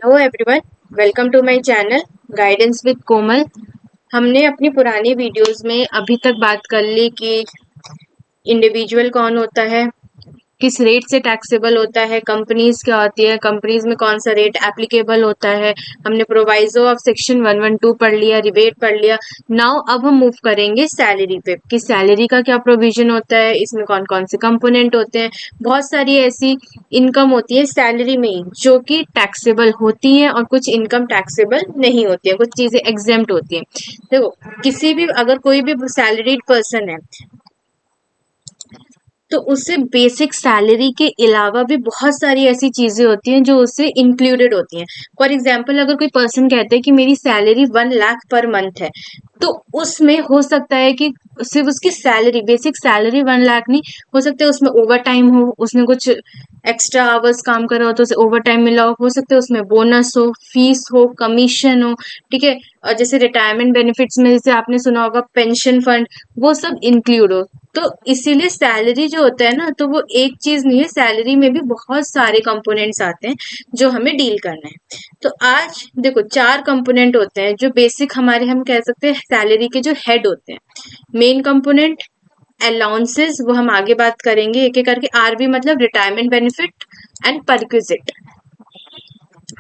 Hello everyone, welcome to my channel guidance with Komal. हमने अपनी पुरानी वीडियोस में अभी तक बात कर ली कि इंडिविजुअल कौन होता है, किस रेट से टैक्सेबल होता है, कंपनीज क्या होती है, कंपनीज में कौन सा रेट एप्लीकेबल होता है। हमने प्रोवाइजो ऑफ सेक्शन 112 पढ़ लिया, रिबेट पढ़ लिया। नाउ अब हम मूव करेंगे सैलरी पे कि सैलरी का क्या प्रोविजन होता है, इसमें कौन कौन से कंपोनेंट होते हैं। बहुत सारी ऐसी इनकम होती है सैलरी में ही जो कि टैक्सेबल होती है और कुछ इनकम टैक्सेबल नहीं होती है, कुछ चीजें एग्जेम्प्ट होती है। देखो, किसी भी अगर कोई भी सैलरीड पर्सन है तो उससे बेसिक सैलरी के अलावा भी बहुत सारी ऐसी चीजें होती हैं जो उससे इंक्लूडेड होती हैं। फॉर एग्जाम्पल, अगर कोई पर्सन कहते हैं कि मेरी सैलरी 1 लाख पर मंथ है, तो उसमें हो सकता है कि सिर्फ उसकी सैलरी, बेसिक सैलरी 1 लाख नहीं हो सकता है, उसमें ओवर टाइम हो, उसने कुछ एक्स्ट्रा आवर्स काम करा हो तो उसे ओवर टाइम मिला हो सकता है उसमें बोनस हो, फीस हो, कमीशन हो। ठीक है। और जैसे रिटायरमेंट बेनिफिट्स में जैसे आपने सुना होगा पेंशन फंड, वो सब इंक्लूड हो। तो इसीलिए सैलरी जो होता है ना, तो वो एक चीज नहीं है, सैलरी में भी बहुत सारे कंपोनेंट्स आते हैं जो हमें डील करना है। तो आज देखो, 4 कंपोनेंट होते हैं जो बेसिक हमारे, हम कह सकते हैं सैलरी के जो हेड होते हैं। मेन कंपोनेंट अलाउंसेस, वो हम आगे बात करेंगे एक एक करके। आरबी मतलब retirement benefit and perquisite.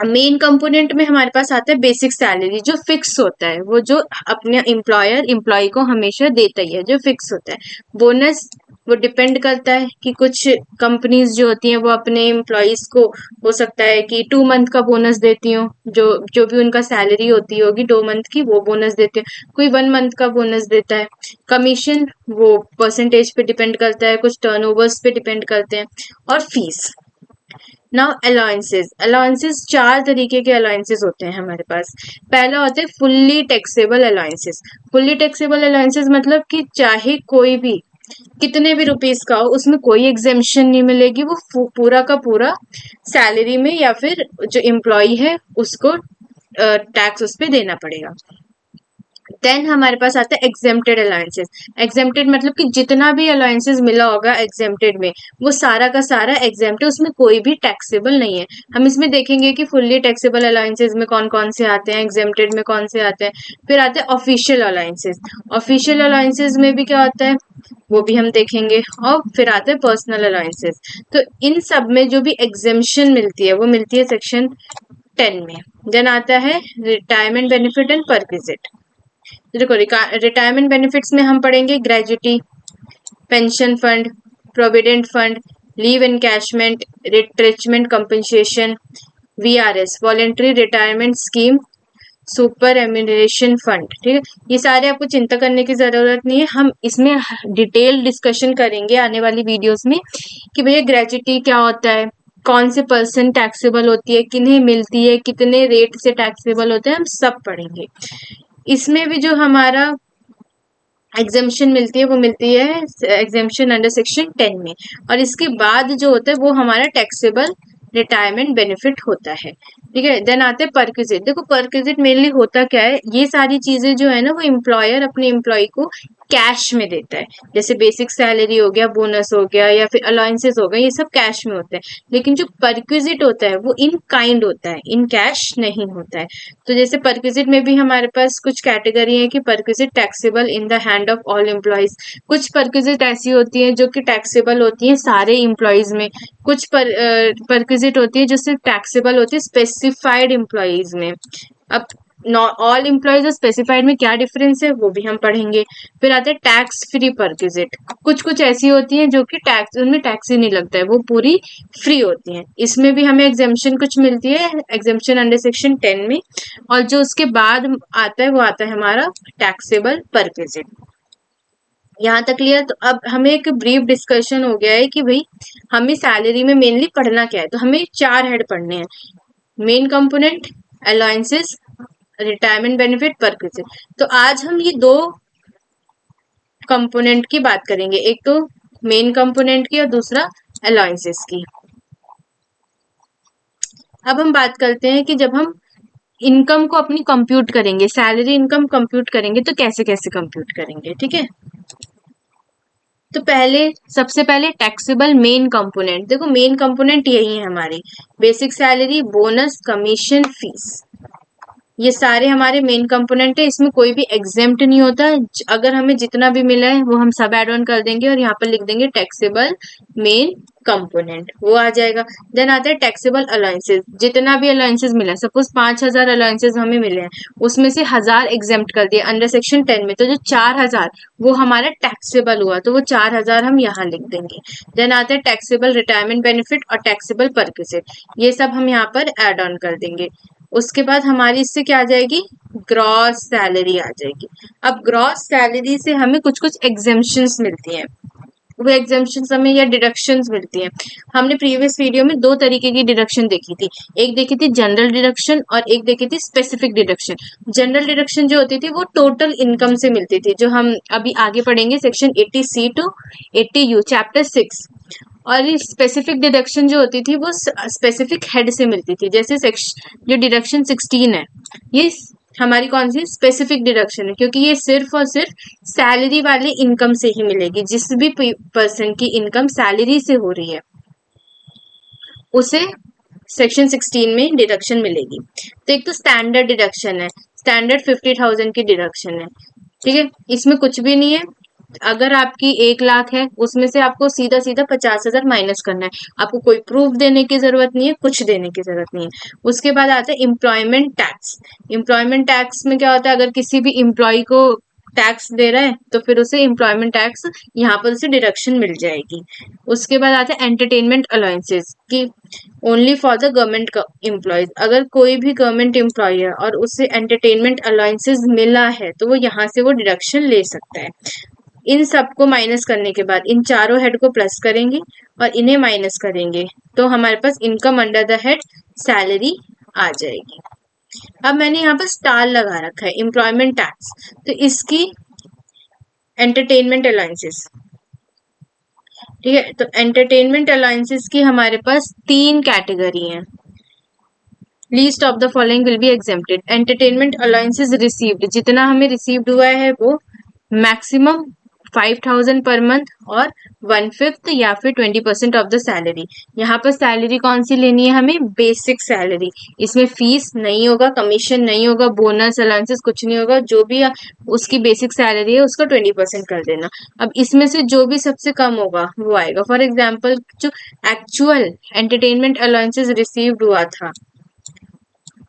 Main component में हमारे पास आता है बेसिक सैलरी, जो फिक्स होता है, वो जो अपने एम्प्लॉयर एम्प्लॉय को हमेशा देता ही है, जो फिक्स होता है। बोनस वो डिपेंड करता है कि कुछ कंपनीज जो होती हैं वो अपने एम्प्लॉयज को, हो सकता है कि 2 मंथ का बोनस देती हो, जो जो भी उनका सैलरी होती होगी 2 मंथ की, वो बोनस देते हैं। कोई 1 मंथ का बोनस देता है। कमीशन वो परसेंटेज पे डिपेंड करता है, कुछ टर्नओवर्स पे डिपेंड करते हैं। और फीस। नाउ अलाउंसेस, अलाउंसेस 4 तरीके के अलाउंसेस होते हैं हमारे पास। पहला होता है fully taxable allowances. Fully taxable allowances मतलब कि चाहे कोई भी कितने भी रुपीस का हो, उसमें कोई एग्जेम्पशन नहीं मिलेगी, वो पूरा का पूरा सैलरी में या फिर जो एम्प्लॉय है उसको टैक्स उस पे देना पड़ेगा। देन हमारे पास आता है एग्जेम्प्टेड अलाउंसेस। एग्जेम्प्टेड मतलब कि जितना भी अलाउंसेस मिला होगा एग्जेम्प्टेड में, वो सारा का सारा एग्जेम्प्ट है, उसमें कोई भी टैक्सेबल नहीं है। हम इसमें देखेंगे कि फुल्ली टैक्सेबल अलाउंसेस में कौन कौन से आते हैं, एग्जेम्प्टेड में कौन से आते हैं। फिर आते हैं ऑफिशियल अलाउंसेस। ऑफिशियल अलाउंसेस में भी क्या होता है वो भी हम देखेंगे। और फिर आते हैं पर्सनल अलाउंसेस। तो इन सब में जो भी एग्जेम्पशन मिलती है वो मिलती है सेक्शन 10 में। देन आता है रिटायरमेंट बेनिफिट एंड परक्विजिट। देखो, रिटायरमेंट बेनिफिट्स में हम पढ़ेंगे gratuity, pension fund, provident fund, leave encashment, retrenchment compensation, VRS voluntary retirement scheme, superannuation fund. ठीक है। ये सारे आपको चिंता करने की जरूरत नहीं है, हम इसमें डिटेल डिस्कशन करेंगे आने वाली वीडियोस में कि भैया ग्रेजुटी क्या होता है, कौन से पर्सन टैक्सेबल होती है, किन्हें मिलती है, कितने रेट से टैक्सेबल होते हैं, हम सब पढ़ेंगे। इसमें भी जो हमारा एग्जेम्पशन मिलती है वो मिलती है एग्जेम्पशन अंडर सेक्शन 10 में। और इसके बाद जो होता है वो हमारा टैक्सेबल रिटायरमेंट बेनिफिट होता है। ठीक है। देन आते हैं परक्विजिट। देखो, परक्विजिट मेनली होता क्या है, ये सारी चीजें जो है ना वो एम्प्लॉयर अपने एम्प्लॉय को कैश में देता है। जैसे बेसिक सैलरी हो गया, बोनस हो गया, या फिर अलाउंसेस हो गए, ये सब कैश में होते हैं। लेकिन जो परक्विजिट होता है वो इन काइंड होता है, इन कैश नहीं होता है। तो जैसे परक्विजिट में भी हमारे पास कुछ कैटेगरी है कि perquisite taxable in the hand of all employees. कुछ परक्विजिट ऐसी होती है जो कि टैक्सेबल होती है सारे एम्प्लॉयज में। कुछ परक्विजिट होती है जो सिर्फ टैक्सेबल होती है स्पेसिफाइड एम्प्लॉयज में। अब ऑल एम्प्लॉयज और स्पेसिफाइड में क्या डिफरेंस है वो भी हम पढ़ेंगे। फिर आते हैं टैक्स फ्री परक्विजिट। कुछ कुछ ऐसी होती हैं जो कि टैक्स, उनमें टैक्स ही नहीं लगता है, वो पूरी फ्री होती हैं। इसमें भी हमें एग्जेम्पशन कुछ मिलती है, एग्जेम्पशन अंडर सेक्शन 10 में। और जो उसके बाद आता है वो आता है हमारा टैक्सेबल परक्विजिट। यहाँ तक क्लियर। तो अब हमें एक ब्रीफ डिस्कशन हो गया है कि भाई हमें सैलरी में मेनली पढ़ना क्या है। तो हमें 4 हेड पढ़ने हैं, main component, allowances, retirement benefit, perquisite. तो आज हम ये 2 कंपोनेंट की बात करेंगे, एक तो मेन कंपोनेंट की और दूसरा अलाउंसेस की। अब हम बात करते हैं कि जब हम इनकम को अपनी कंप्यूट करेंगे, सैलरी इनकम कंप्यूट करेंगे, तो कैसे कैसे कंप्यूट करेंगे। ठीक है। तो पहले सबसे पहले टैक्सेबल मेन कंपोनेंट, देखो मेन कंपोनेंट यही है हमारी, basic salary, bonus, commission, fees, ये सारे हमारे मेन कंपोनेंट है, इसमें कोई भी एग्जेम्प्ट नहीं होता। अगर हमें जितना भी मिला है वो हम सब एड ऑन कर देंगे और यहाँ पर लिख देंगे टैक्सेबल मेन कंपोनेंट, वो आ जाएगा। देन आता है टैक्सेबल अलाउंसेस, जितना भी अलाउंसेस मिला है, सपोज 5,000 अलाउंसेस हमें मिले हैं, उसमें से 1,000 एग्जेम्प्ट कर दिए अंडर सेक्शन 10 में, तो जो 4,000 वो हमारा टैक्सेबल हुआ, तो वो 4,000 हम यहाँ लिख देंगे। देन आता है टैक्सेबल रिटायरमेंट बेनिफिट और टैक्सेबल परक्विजिट, ये सब हम यहाँ पर एड ऑन कर देंगे। उसके बाद हमारी इससे क्या आ जाएगी, ग्रॉस सैलरी आ जाएगी। अब ग्रॉस सैलरी से हमें कुछ कुछ एग्जेम्पशंस मिलती हैं, वो एग्जेम्पशंस हमें या डिडक्शंस मिलती हैं। हमने प्रीवियस वीडियो में 2 तरीके की डिडक्शन देखी थी, एक देखी थी जनरल डिडक्शन और एक देखी थी स्पेसिफिक डिडक्शन। जनरल डिडक्शन जो होती थी वो टोटल इनकम से मिलती थी, जो हम अभी आगे पढ़ेंगे section 80C to 80U chapter 6। और ये स्पेसिफिक डिडक्शन जो होती थी वो स्पेसिफिक हेड से मिलती थी, जैसे सेक्शन जो डिडक्शन 16 है, ये हमारी कौन सी स्पेसिफिक डिडक्शन है, क्योंकि ये सिर्फ और सिर्फ सैलरी वाले इनकम से ही मिलेगी। जिस भी पर्सन की इनकम सैलरी से हो रही है उसे सेक्शन 16 में डिडक्शन मिलेगी। तो एक तो स्टैंडर्ड डिडक्शन है, स्टैंडर्ड 50,000 की डिडक्शन है, ठीक है, इसमें कुछ भी नहीं है। अगर आपकी 1 लाख है उसमें से आपको सीधा सीधा 50,000 माइनस करना है, आपको कोई प्रूफ देने की जरूरत नहीं है, कुछ देने की जरूरत नहीं है। उसके बाद आता है एम्प्लॉयमेंट टैक्स। एम्प्लॉयमेंट टैक्स में क्या होता है, अगर किसी भी एम्प्लॉय को टैक्स दे रहा है तो फिर उसे एम्प्लॉयमेंट टैक्स यहाँ पर उसे डिडक्शन मिल जाएगी। उसके बाद आता है एंटरटेनमेंट अलाउंसेस की only for the government employees, अगर कोई भी गवर्नमेंट एम्प्लॉय है और उसे एंटरटेनमेंट अलाउंसेस मिला है तो वो यहाँ से वो डिडक्शन ले सकता है। इन सबको माइनस करने के बाद इन चारों हेड को प्लस करेंगे और इन्हें माइनस करेंगे तो हमारे पास income under the head salary आ जाएगी। अब मैंने यहाँ पर स्टार लगा रखा है एम्प्लॉयमेंट टैक्स, तो इसकी एंटरटेनमेंट अलाउंसेस, ठीक है, तो एंटरटेनमेंट अलाउंसेस की हमारे पास 3 कैटेगरी हैं। Least of the following will be exempted. Entertainment allowances received, जितना हमें रिसीव्ड हुआ है वो मैक्सिमम 5,000 पर मंथ और 1/5 या फिर 20% ऑफ द सैलरी। यहाँ पर सैलरी कौन सी लेनी है हमें, बेसिक सैलरी, इसमें फीस नहीं होगा, कमीशन नहीं होगा, बोनस अलाउंसेस कुछ नहीं होगा, जो भी उसकी बेसिक सैलरी है उसका 20% कर देना। अब इसमें से जो भी सबसे कम होगा वो आएगा। फॉर एग्जाम्पल जो एक्चुअल एंटरटेनमेंट अलाउंसेस रिसीव्ड हुआ था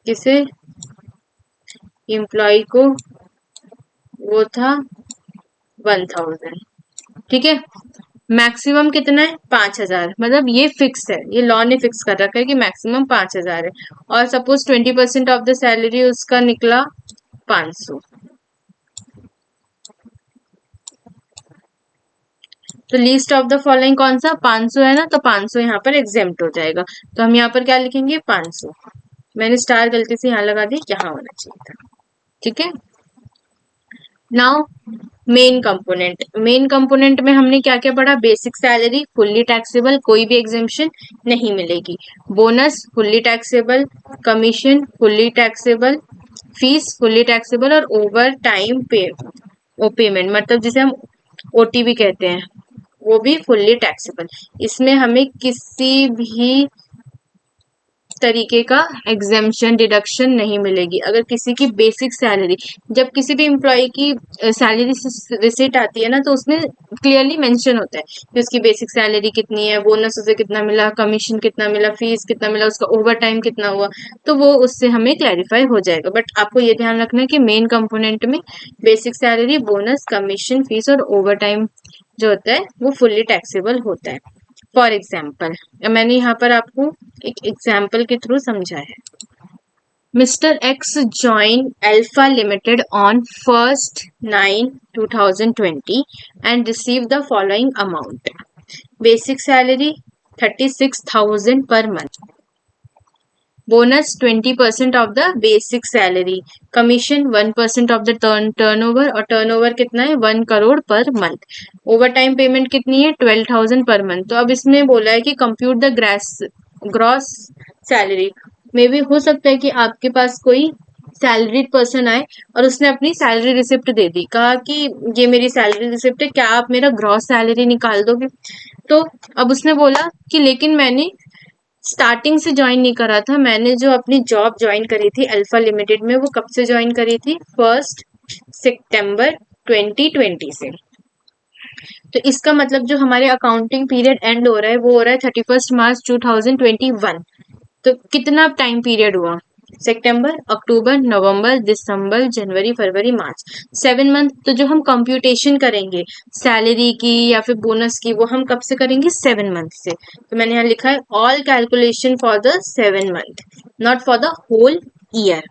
किसे, एम्प्लॉय को, वो था 1,000, ठीक है। मैक्सिमम कितना है 5,000, मतलब ये फिक्स है, ये लॉ ने फिक्स कर रखा है कि मैक्सिमम 5,000 है। और सपोज 20% ऑफ द सैलरी उसका निकला 500, तो लीस्ट ऑफ द फॉलोइंग कौन सा 500 है ना, तो 500 यहाँ पर एग्जेम्प्ट हो जाएगा। तो हम यहाँ पर क्या लिखेंगे 500, मैंने स्टार गलती से यहाँ लगा दी, यहाँ होना चाहिए था, ठीक है। Now main component, main component में हमने क्या क्या पढ़ा, बेसिक सैलरी फुल्ली टैक्सेबल, कोई भी एग्जेम्पशन नहीं मिलेगी, bonus fully taxable, commission fully taxable, fees fully taxable और ओवर टाइम पेमेंट मतलब जिसे हम ओटी भी कहते हैं वो भी फुल्ली टैक्सेबल। इसमें हमें किसी भी तरीके का एग्जेम्पशन डिडक्शन नहीं मिलेगी। अगर किसी की बेसिक सैलरी, जब किसी भी एम्प्लॉय की सैलरी रिसिट आती है ना तो उसमें क्लियरली मेंशन होता है कि उसकी बेसिक सैलरी कितनी है, बोनस उसे कितना मिला, कमीशन कितना मिला, फीस कितना मिला, उसका ओवर टाइम कितना हुआ, तो वो उससे हमें क्लैरिफाई हो जाएगा। बट आपको ये ध्यान रखना है कि मेन कंपोनेंट में basic salary, bonus, commission, fees और ओवर टाइम जो होता है वो फुल्ली टैक्सेबल होता है। फॉर एग्जाम्पल मैंने यहाँ पर आपको एक एग्जाम्पल के थ्रू समझा है। Mister x join alpha limited on 1st 9/2020 and receive the following amount, basic salary 36,000 per month, bonus 20% of the basic salary, commission 1% of the turnover और टर्नओवर कितना है 1 crore per month, over time payment कितनी है 12,000 per month. तो अब इसमें बोला है कि कंप्यूट द ग्रॉस सैलरी, मे भी हो सकता है कि आपके पास कोई सैलरीड पर्सन आए और उसने अपनी सैलरी रिसिप्ट दे दी, कहा कि ये मेरी सैलरी रिसिप्ट है, क्या आप मेरा ग्रॉस सैलरी निकाल दोगे? तो अब उसने बोला कि लेकिन मैंने स्टार्टिंग से ज्वाइन नहीं करा था, मैंने जो अपनी जॉब ज्वाइन करी थी अल्फा लिमिटेड में, वो कब से ज्वाइन करी थी? 1 सितंबर 2020 से। तो इसका मतलब जो हमारे अकाउंटिंग पीरियड एंड हो रहा है वो हो रहा है 31 मार्च 2021। तो कितना टाइम पीरियड हुआ? सितंबर, अक्टूबर, नवंबर, दिसंबर, जनवरी, फरवरी, मार्च, 7 मंथ। तो जो हम कंप्यूटेशन करेंगे सैलरी की या फिर बोनस की, वो हम कब से करेंगे? 7 मंथ से। तो मैंने यहाँ लिखा है all calculation for the 7 month, not for the whole year.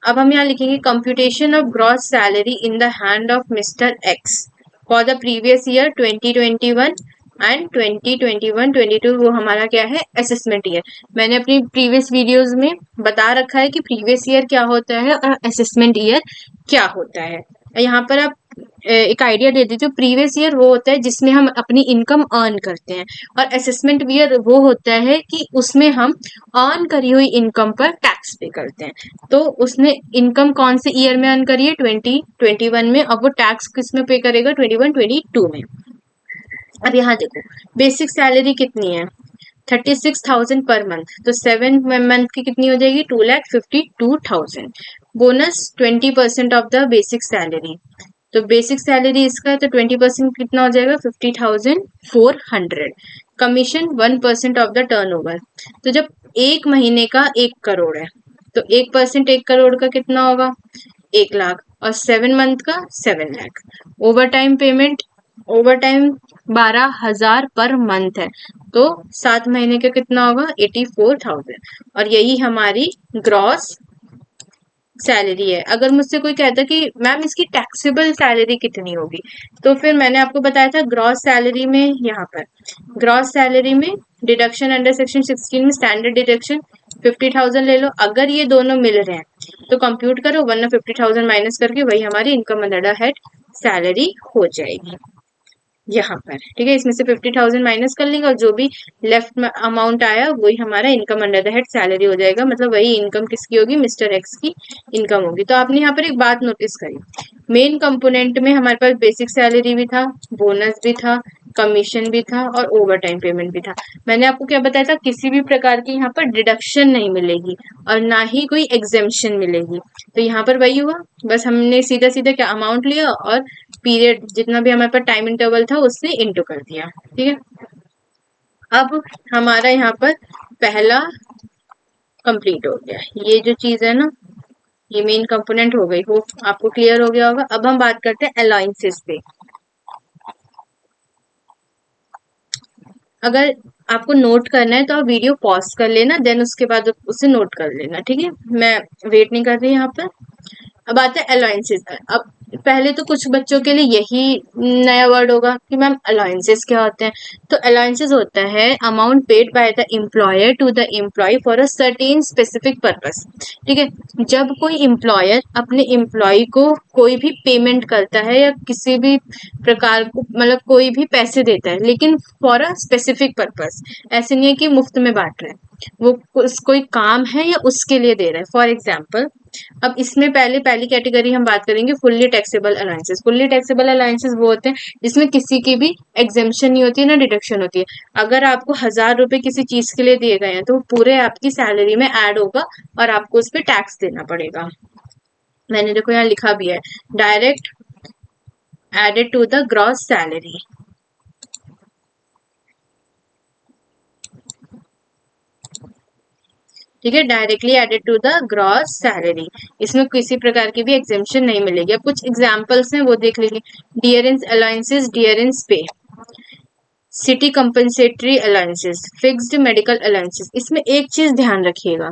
अब हम यहाँ लिखेंगे computation of gross salary in the hand of mister X for the previous year 2021 and 2021-22। वो हमारा क्या है? Assessment year. मैंने अपनी प्रीवियस वीडियोस में बता रखा है कि प्रीवियस ईयर क्या होता है और असेसमेंट ईयर क्या होता है। यहाँ पर आप एक आइडिया दे देती हूँ। प्रीवियस ईयर वो होता है जिसमें हम अपनी इनकम अर्न करते हैं, और असेसमेंट ईयर वो होता है कि उसमें हम अर्न करी हुई इनकम पर टैक्स पे करते हैं। तो उसने इनकम कौन से ईयर में अर्न करी है? 2021 में। अब वो टैक्स किस में पे करेगा? 21-22 में। अब यहाँ देखो बेसिक सैलरी कितनी है? 36,000 पर मंथ। तो 7 मंथ की कितनी हो जाएगी? 2,52,000। Bonus 20% of the basic salary. तो बेसिक सैलरी इसका है तो 20% कितना हो जाएगा? 50,400। Commission 1% of the turnover. तो जब एक महीने का 1 करोड़ है तो 1% 1 करोड़ का कितना होगा? 1 लाख। और 7 मंथ का 7 lakh. Over time payment, over time 12,000 per month है, तो 7 महीने का कितना होगा? 84,000। और यही हमारी ग्रॉस सैलरी है। अगर मुझसे कोई कहता कि मैम इसकी टैक्सेबल सैलरी कितनी होगी, तो फिर मैंने आपको बताया था ग्रॉस सैलरी में, यहाँ पर ग्रॉस सैलरी में डिडक्शन अंडर सेक्शन 16 में स्टैंडर्ड डिडक्शन 50,000 ले लो। अगर ये दोनों मिल रहे हैं तो कंप्यूट करो, वरना 50,000 माइनस करके वही हमारी income under the head salary हो जाएगी यहाँ पर। ठीक है, इसमें से 50,000 माइनस कर लेंगे और जो भी लेफ्ट अमाउंट आया वही हमारा income under the head salary हो जाएगा। मतलब वही इनकम किसकी होगी? मिस्टर एक्स की इनकम होगी। तो आपने यहाँ पर एक बात नोटिस करी, मेन कंपोनेंट में हमारे पास बेसिक सैलरी भी था, बोनस भी था, कमीशन भी था और ओवर टाइम पेमेंट भी था। मैंने आपको क्या बताया था? किसी भी प्रकार की यहाँ पर डिडक्शन नहीं मिलेगी और ना ही कोई एग्जेम्पशन मिलेगी। तो यहाँ पर वही हुआ, बस हमने सीधा सीधा क्या अमाउंट लिया और पीरियड जितना भी हमारे पास टाइम इंटरवल था उससे इंटू कर दिया। ठीक है, अब हमारा यहाँ पर पहला कंप्लीट हो गया। ये जो चीज है ना, ये मेन कंपोनेंट हो गई, हो आपको क्लियर हो गया होगा। अब हम बात करते हैं अलाउंसेस पे। अगर आपको नोट करना है तो आप वीडियो पॉज कर लेना, देन उसके बाद उसे नोट कर लेना। ठीक है, मैं वेट नहीं कर रही यहाँ पर। अब आते हैं अलाउंसेस। अब पहले तो कुछ बच्चों के लिए यही नया वर्ड होगा कि मैम अलाउंसेस क्या होते हैं। तो अलाउंसेस होता है amount paid by the employer to the employee for a certain specific purpose. ठीक है, जब कोई एम्प्लॉयर अपने एम्प्लॉय को कोई भी पेमेंट करता है या किसी भी प्रकार को मतलब कोई भी पैसे देता है, लेकिन फॉर अ स्पेसिफिक पर्पस, ऐसे नहीं है कि मुफ्त में बांट रहे हैं, वो कोई काम है या उसके लिए दे रहा है। फॉर एग्जाम्पल, अब इसमें पहली कैटेगरी हम बात करेंगे fully taxable allowances. Fully taxable allowances वो होते हैं जिसमें किसी की भी एग्जेम्पशन नहीं होती है ना डिडक्शन होती है। अगर आपको 1,000 रुपए किसी चीज के लिए दिए गए हैं तो पूरे आपकी सैलरी में ऐड होगा और आपको उस पर टैक्स देना पड़ेगा। मैंने देखो यहाँ लिखा भी है, direct added to the gross salary. ठीक है, directly added to the gross salary, इसमें किसी प्रकार की भी एग्जेम्पशन नहीं मिलेगी। अब कुछ एग्जांपल्स हैं वो देख लीजिए। डियरेंस अलाउंसेस, डियरेंस पे, city compensatory allowances, fixed medical allowances. इसमें एक चीज ध्यान रखिएगा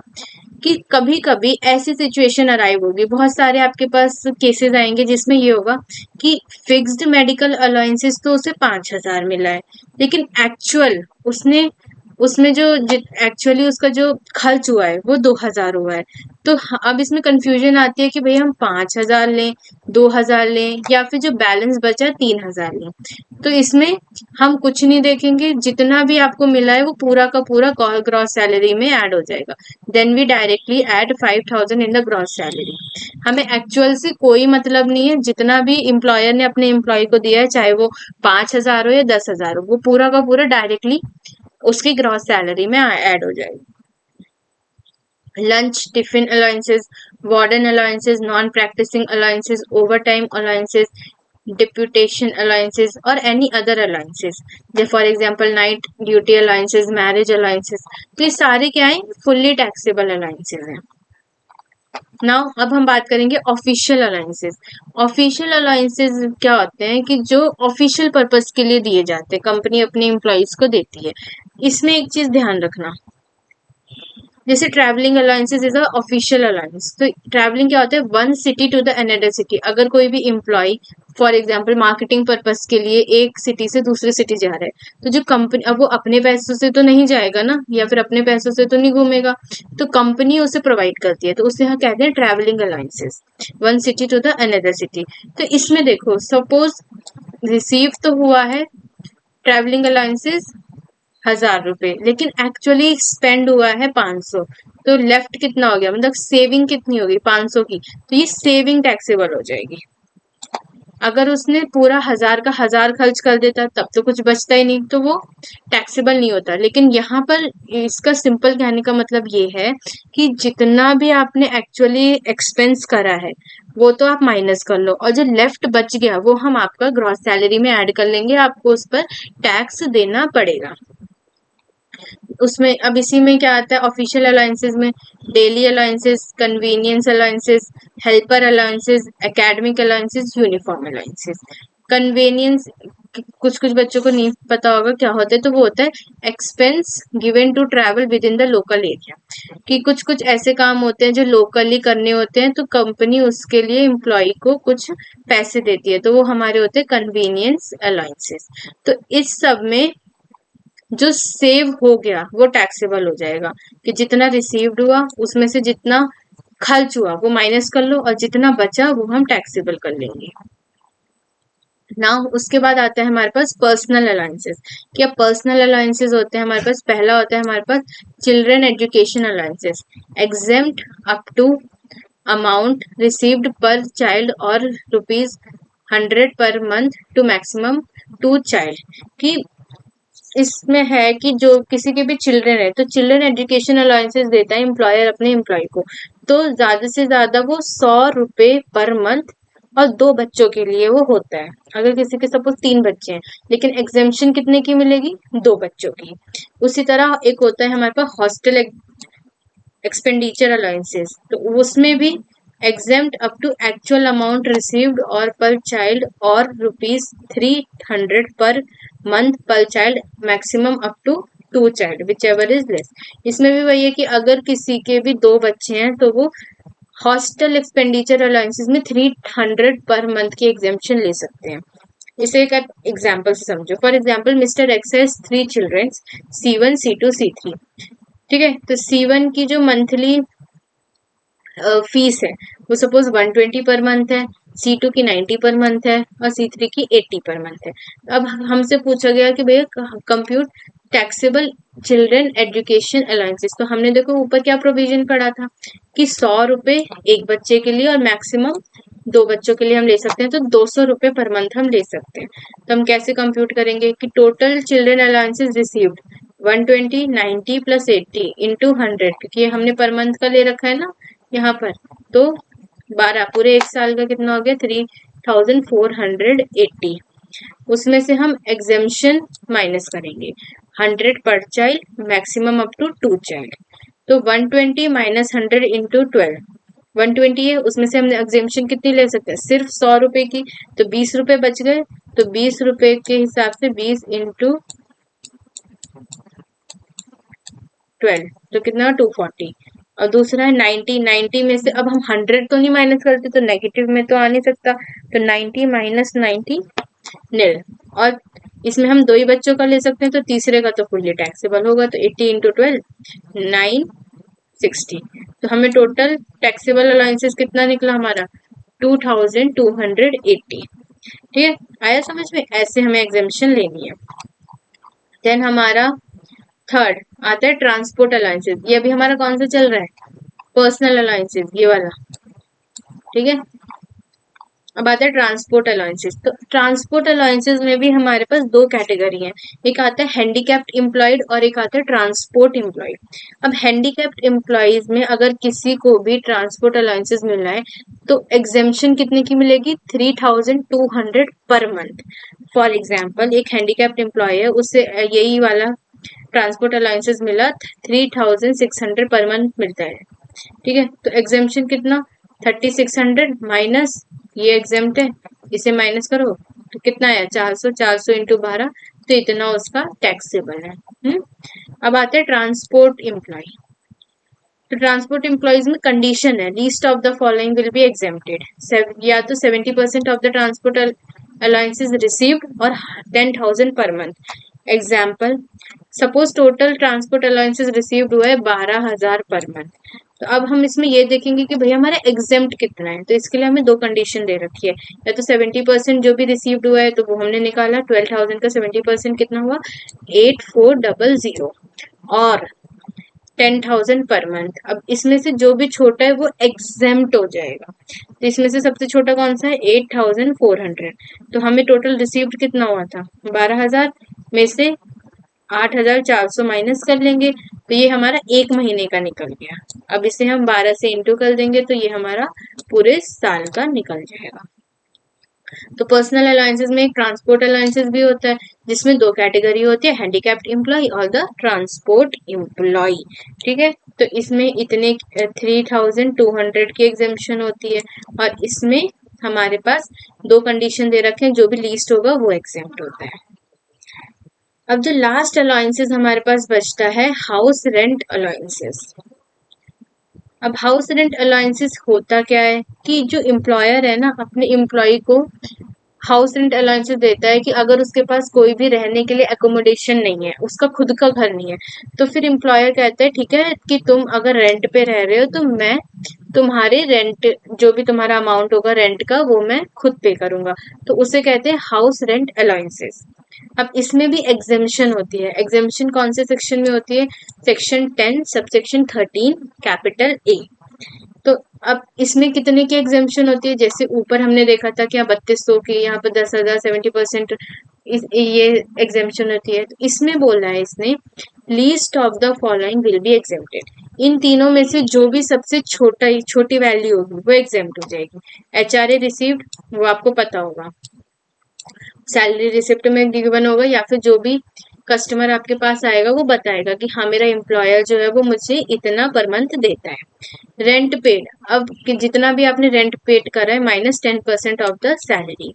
कि कभी कभी ऐसी सिचुएशन अराइव होगी, बहुत सारे आपके पास केसेस आएंगे जिसमें ये होगा कि फिक्स्ड मेडिकल अलाउंसेस तो उसे 5,000 मिला है, लेकिन एक्चुअल उसने उसमें जो एक्चुअली उसका जो खर्च हुआ है वो 2000 हुआ है। तो अब इसमें कंफ्यूजन आती है कि भाई हम 5000 लें, 2000 लें, या फिर जो बैलेंस बचा 3000 लें। तो इसमें हम कुछ नहीं देखेंगे, जितना भी आपको मिला है वो पूरा का पूरा ग्रॉस सैलरी में ऐड हो जाएगा। Then we directly add 5000 in the gross salary. हमें एक्चुअल से कोई मतलब नहीं है, जितना भी एम्प्लॉयर ने अपने एम्प्लॉय को दिया है, चाहे वो 5000 हो या 10,000 हो, वो पूरा का पूरा डायरेक्टली उसकी ग्रॉस सैलरी में ऐड हो जाएगी। Lunch tiffin allowances, warden allowances, non practising allowances, overtime allowances, deputation allowances और एनी अदर अलाउंसेस, जैसे for example night duty allowances, marriage allowances, तो ये सारे क्या है, फुल्ली टैक्सेबल अलाउंसेस हैं। नाउ अब हम बात करेंगे ऑफिशियल अलाउंसेस। ऑफिशियल अलाउंसेस क्या होते हैं कि जो ऑफिशियल पर्पस के लिए दिए जाते हैं, कंपनी अपने एम्प्लॉयज को देती है। इसमें एक चीज ध्यान रखना, जैसे travelling allowances is a official allowance. तो ट्रैवलिंग क्या होता है, one city to the another city. अगर कोई भी employee for example marketing purpose के लिए एक सिटी से दूसरी सिटी जा रहा है, तो जो कंपनी, अब वो अपने पैसों से तो नहीं जाएगा ना, या फिर अपने पैसों से तो नहीं घूमेगा, तो कंपनी उसे प्रोवाइड करती है, तो उसे यहाँ कहते हैं travelling allowances, one city to the another city. तो इसमें देखो, सपोज रिसीव तो हुआ है ट्रैवलिंग अलाउंसेस 1000 रुपए, लेकिन एक्चुअली स्पेंड हुआ है 500, तो लेफ्ट कितना हो गया, मतलब सेविंग कितनी होगी 500 की, तो ये सेविंग टैक्सेबल हो जाएगी। अगर उसने पूरा 1000 का 1000 खर्च कर देता तब तो कुछ बचता ही नहीं, तो वो टैक्सेबल नहीं होता। लेकिन यहाँ पर इसका सिंपल कहने का मतलब ये है कि जितना भी आपने एक्चुअली एक्सपेंस करा है वो तो आप माइनस कर लो, और जो लेफ्ट बच गया वो हम आपका ग्रॉस सैलरी में ऐड कर लेंगे, आपको उस पर टैक्स देना पड़ेगा। उसमें अब इसी में क्या आता है, ऑफिशियल अलाउंसेस में daily allowances, convenience allowances, helper allowances, academic allowances, uniform allowances. Convenience कुछ कुछ बच्चों को नहीं पता होगा क्या होता है, तो वो होता है expense given to travel within the local area. कि कुछ कुछ ऐसे काम होते हैं जो लोकली करने होते हैं, तो कंपनी उसके लिए एम्प्लॉय को कुछ पैसे देती है, तो वो हमारे होते हैं कन्वीनियंस अलाउंसेस। तो इस सब में जो सेव हो गया वो टैक्सेबल हो जाएगा, कि जितना रिसीव्ड हुआ उसमें से जितना खर्च हुआ वो माइनस कर लो, और जितना बचा वो हम टैक्सेबल कर लेंगे ना। उसके बाद आता है हमारे पास पर्सनल अलाउंसेस। क्या पर्सनल अलाउंसेस होते हैं हमारे पास, पहला होता है हमारे पास children education allowances, exempt up to amount received per child और ₹100 per month to maximum 2 child. कि इसमें है कि जो किसी के भी चिल्ड्रन है, तो चिल्ड्रन एजुकेशन अलाउंसेस देता है एम्प्लॉयर अपने एम्प्लॉय को, तो ज्यादा से ज्यादा वो ₹100 पर मंथ, और 2 बच्चों के लिए वो होता है। अगर किसी के सपोज 3 बच्चे हैं, लेकिन एग्जेम्पशन कितने की मिलेगी, 2 बच्चों की। उसी तरह एक होता है हमारे पास हॉस्टल एक्सपेंडिचर अलाउंसेस, तो उसमें भी exempt up to actual amount received or per child or ₹300 per month per child, maximum up to 2 child whichever is less। इसमें भी वही है कि अगर किसी के भी 2 बच्चे हैं तो वो हॉस्टल एक्सपेंडिचर अलाउंसेस में 300 पर मंथ की एग्जेम्पशन ले सकते हैं। इसे एक एग्जाम्पल से समझो। For example mister x has 3 children, C1 C2 C3। ठीक है, तो C1 की जो मंथली फीस है वो सपोज 120 पर मंथ है, C2 की 90 पर मंथ है, और C3 की 80 पर मंथ है। अब हमसे पूछा गया कि भैया compute taxable children education allowances, तो हमने देखो ऊपर क्या प्रोविजन पड़ा था कि ₹100 एक बच्चे के लिए और मैक्सिमम 2 बच्चों के लिए हम ले सकते हैं, तो ₹200 पर मंथ हम ले सकते हैं। तो हम कैसे कंप्यूट करेंगे कि total children allowances received 120 90 plus 80 into 100, क्योंकि हमने पर मंथ का ले रखा है ना यहाँ पर, तो 12 पूरे एक साल का कितना हो गया, 3480। उसमें से हम एग्जेम्पशन माइनस करेंगे, 100 per child, maximum up to 2 child, तो 120 माइनस 100 इंटू 12, 120 है, उसमें से हमने एग्जेम्पशन कितनी ले सकते हैं, सिर्फ ₹100 की, तो ₹20 बच गए, तो ₹20 के हिसाब से 20 इंटू 12, तो कितना 240। और दूसरा है 90, 90 में से अब हम 100 तो नहीं माइनस करते, तो नेगेटिव में तो आ नहीं सकता, तो 90 माइनस 90 निल। और इसमें हम 2 ही बच्चों का ले सकते हैं, तो तीसरे का तो फुल्ली टैक्सेबल होगा। तो 80 इंटू 12 960। तो हमें टोटल टैक्सेबल अलाउंसेस कितना निकला हमारा 2280। ठीक है, आया समझ में? ऐसे हमें एग्जामिशन लेनी है। देन हमारा थर्ड आता है ट्रांसपोर्ट अलाउंसेस। ये अभी हमारा कौन सा चल रहा है? पर्सनल अलाउंसेस, ये वाला। ठीक है, अब आता है ट्रांसपोर्ट अलाउंसेस। तो ट्रांसपोर्ट अलाउंसेस में भी हमारे पास 2 कैटेगरी हैं। एक आता है हैंडीकैप्ड एम्प्लॉयड और एक आता है ट्रांसपोर्ट एम्प्लॉयड। अब हैंडीकैप्ड एम्प्लॉयज में अगर किसी को भी ट्रांसपोर्ट अलाउंसेस मिल रहा है तो एग्जेम्पशन कितने की मिलेगी? 3200 पर मंथ। फॉर एग्जाम्पल एक हैंडीकैप्ड एम्प्लॉय है, उससे यही वाला ट्रांसपोर्ट अलाउंसेस मिला 3600 पर मंथ मिलता है। ठीक है, तो एग्जेम्पशन कितना? 3600 माइनस ये एग्जेम्प्ट है, इसे माइनस करो तो कितना आया? 400। 400 इंटू 12, तो इतना उसका टैक्सेबल है। अब आते हैं ट्रांसपोर्ट एम्प्लॉय। तो ट्रांसपोर्ट एम्प्लॉयज में कंडीशन है least of the following will be exempted. या तो 70% of the transport allowances received और 10,000 per month. Example, suppose total transport allowances received हुआ है 12,000 पर मंथ। तो अब हम इसमें ये देखेंगे कि भैया हमारा एग्जेम्प्ट कितना है। तो इसके लिए हमें 2 कंडीशन दे रखी है। या तो 70% जो भी रिसीव्ड हुआ है तो वो हमने निकाला, 12,000 का 70% कितना हुआ? 8400। और 10,000 पर मंथ। अब इसमें से जो भी छोटा है वो एग्जेम्प्ट हो जाएगा। तो इसमें से सबसे छोटा कौन सा है? 8,400। तो हमें टोटल रिसीव्ड कितना हुआ था? 12,000 में से 8,400 माइनस कर लेंगे, तो ये हमारा 1 महीने का निकल गया। अब इसे हम 12 से इंटू कर देंगे तो ये हमारा पूरे साल का निकल जाएगा। तो पर्सनल अलाउंसेस में एक ट्रांसपोर्ट अलाउंसेस भी होता है, जिसमें 2 कैटेगरी होती है, हैंडीकैप्ड एम्प्लॉय और द ट्रांसपोर्ट एम्प्लॉय। ठीक है, तो इसमें इतने 3200 की एग्जेम्पशन होती है और इसमें हमारे पास 2 कंडीशन दे रखे हैं, जो भी लीस्ट होगा वो एग्जेम्प्ट होता है। अब जो लास्ट अलाउंसेस हमारे पास बचता है हाउस रेंट अलाउंसेस। अब हाउस रेंट अलाउंसेस होता क्या है कि जो एम्प्लॉयर है ना अपने एम्प्लॉय को हाउस रेंट अलाउंसेस देता है कि अगर उसके पास कोई भी रहने के लिए एकोमोडेशन नहीं है, उसका खुद का घर नहीं है, तो फिर एम्प्लॉयर कहता है ठीक है कि तुम अगर रेंट पे रह रहे हो तो मैं तुम्हारे रेंट जो भी तुम्हारा अमाउंट होगा रेंट का वो मैं खुद पे करूंगा। तो उसे कहते हैं हाउस रेंट अलाउंसेस। अब इसमें भी एग्जेम्पशन होती है। एग्जेम्पशन कौन से सेक्शन में होती है? Section 10 subsection 13 capital A. तो अब इसमें कितने की एग्जेम्पशन होती है? जैसे ऊपर हमने देखा था कि 3200 की, यहाँ पर 10,000 70% ये एग्जेम्पशन होती है। तो इसमें बोला है इसने least of the following will be exempted. इन तीनों में से जो भी सबसे छोटी वैल्यू होगी वो एग्जेम्प्ट हो जाएगी। HRA रिसीव्ड वो आपको पता होगा, सैलरी रिसिप्ट में गिवन होगा, या फिर जो भी कस्टमर आपके पास आएगा वो बताएगा कि हाँ मेरा एम्प्लॉयर जो है वो मुझे इतना पर मंथ देता है। रेंट पेड, अब जितना भी आपने रेंट पेड करा है minus 10% of the salary.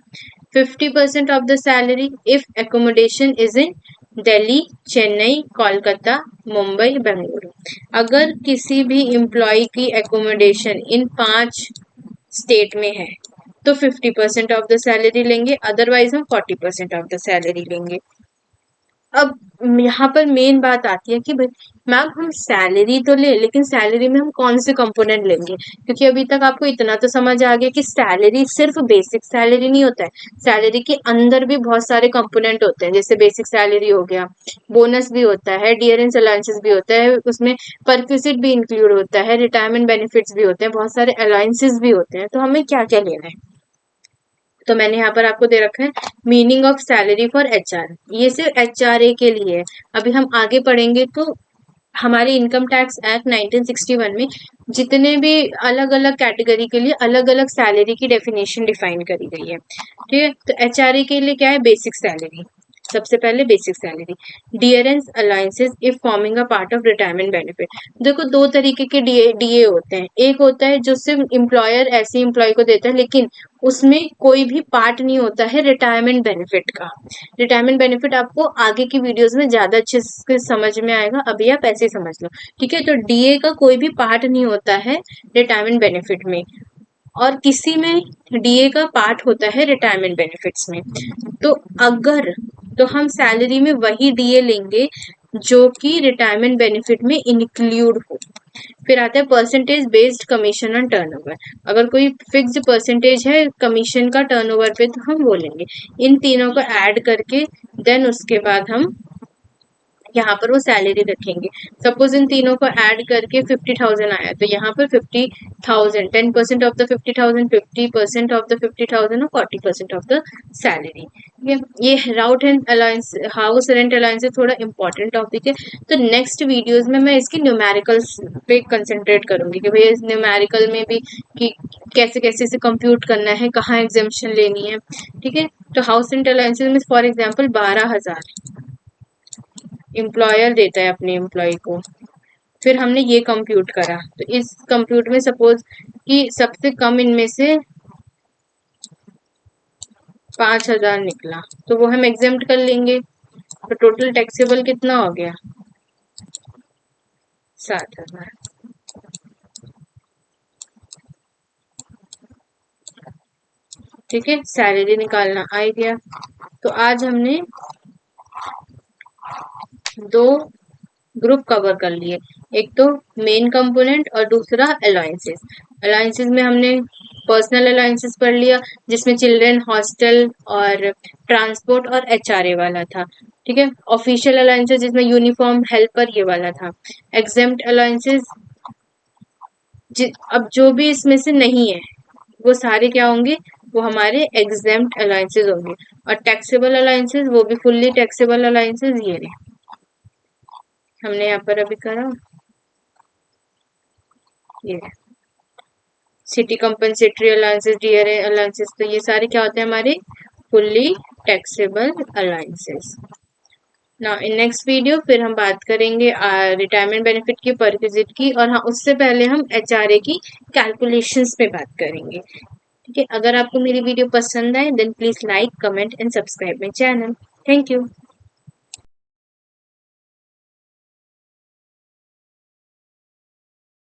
50% of the salary if accommodation is in Delhi, Chennai, Kolkata, Mumbai, Bengaluru. अगर किसी भी एम्प्लॉय की एकोमोडेशन इन 5 स्टेट में है तो 50% ऑफ द सैलरी लेंगे, अदरवाइज हम 40% ऑफ द सैलरी लेंगे। अब यहाँ पर मेन बात आती है कि भाई मैम हम सैलरी तो ले, लेकिन सैलरी में हम कौन से कंपोनेंट लेंगे? क्योंकि अभी तक आपको इतना तो समझ आ गया कि सैलरी सिर्फ बेसिक सैलरी नहीं होता है, सैलरी के अंदर भी बहुत सारे कंपोनेंट होते हैं। जैसे बेसिक सैलरी हो गया, बोनस भी होता है, डियरेंस अलाउंसेस भी होता है, उसमें परक्विजिट भी इंक्लूड होता है, रिटायरमेंट बेनिफिट्स भी होते हैं, बहुत सारे अलाउंसेस भी होते हैं। तो हमें क्या क्या लेना है? तो मैंने यहाँ पर आपको दे रखा है meaning of salary for HR। ये सिर्फ HRA के लिए है। अभी हम आगे पढ़ेंगे तो हमारे इनकम टैक्स एक्ट 1961 में जितने भी अलग अलग कैटेगरी के लिए अलग अलग सैलरी की डेफिनेशन डिफाइन करी गई है। ठीक है, तो HRA के लिए क्या है? Basic salary. सबसे पहले basic salary. Dearness allowances if forming a part of retirement benefit. देखो 2 तरीके के डीए होते हैं। एक होता है जो सिर्फ एम्प्लॉयर ऐसे एम्प्लॉय को देता है लेकिन उसमें कोई भी पार्ट नहीं होता है रिटायरमेंट बेनिफिट का। रिटायरमेंट बेनिफिट आपको आगे की वीडियोस में ज्यादा अच्छे से समझ में आएगा, अभी आप ऐसे ही समझ लो। ठीक है, तो डीए का कोई भी पार्ट नहीं होता है रिटायरमेंट बेनिफिट में, और किसी में डीए का पार्ट होता है रिटायरमेंट बेनिफिट्स में। तो अगर तो हम सैलरी में वही डीए लेंगे जो कि रिटायरमेंट बेनिफिट में इंक्लूड हो। फिर आता है percentage based commission on turnover. अगर कोई फिक्स्ड परसेंटेज है कमीशन का टर्नओवर पे तो हम वो लेंगे। इन तीनों को ऐड करके देन उसके बाद हम यहाँ पर वो सैलरी रखेंगे। सपोज इन तीनों को ऐड करके 50,000 आया तो यहाँ पर 50,000 10% ऑफ द 50,000 50% ऑफ द 50,000 और 40% ऑफ द सैलरी। ये राउट and allowance house rent allowance थोड़ा इंपॉर्टेंट टॉपिक है। तो नेक्स्ट वीडियोस में मैं इसके न्यूमेरिकल्स पे कंसंट्रेट करूंगी कि भाई इस न्यूमेरिकल में भी कि कैसे कैसे इसे कंप्यूट करना है, कहाँ एग्जाम्पशन लेनी है। ठीक है, तो हाउस रेंट अलायंसेस में फॉर एग्जाम्पल 12,000 एम्प्लॉयर देता है अपने एम्प्लॉय को। फिर हमने ये कंप्यूट करा तो इस कंप्यूट में सपोज कि सबसे कम इनमें से 5,000 निकला तो वो हम एग्जेम्प्ट कर लेंगे। तो टोटल टैक्सेबल कितना हो गया? 7,000। ठीक है, सैलरी निकालना आ गया। तो आज हमने दो ग्रुप कवर कर लिए, एक तो मेन कंपोनेंट और दूसरा अलायंसेस। अलायंसेस में हमने पर्सनल अलायंसेस पढ़ लिया जिसमें चिल्ड्रन हॉस्टल और ट्रांसपोर्ट और एचआरए वाला था। ठीक है, ऑफिशियल अलायंसेस जिसमें यूनिफॉर्म हेल्पर ये वाला था। एग्जेम्प्ट अलायंसेस अब जो भी इसमें से नहीं है वो सारे क्या होंगे? वो हमारे एग्जेम्प्ट अलायंसेस होंगे। और टैक्सेबल अलायंसेस वो भी फुल्ली टैक्सेबल अलायंसेस ये रहे हमने यहाँ पर अभी करा ये city compensatory alliances, DRA alliances, तो ये सारे क्या होते हैं हमारे फुल्ली टैक्सेबल अलायंसेस। ना इन नेक्स्ट वीडियो फिर हम बात करेंगे रिटायरमेंट बेनिफिट की, परक्विजिट की, और हाँ उससे पहले हम एचआरए की कैलकुलेशंस पे बात करेंगे। ठीक है, अगर आपको मेरी वीडियो पसंद आए then please like comment and subscribe my channel. Thank you.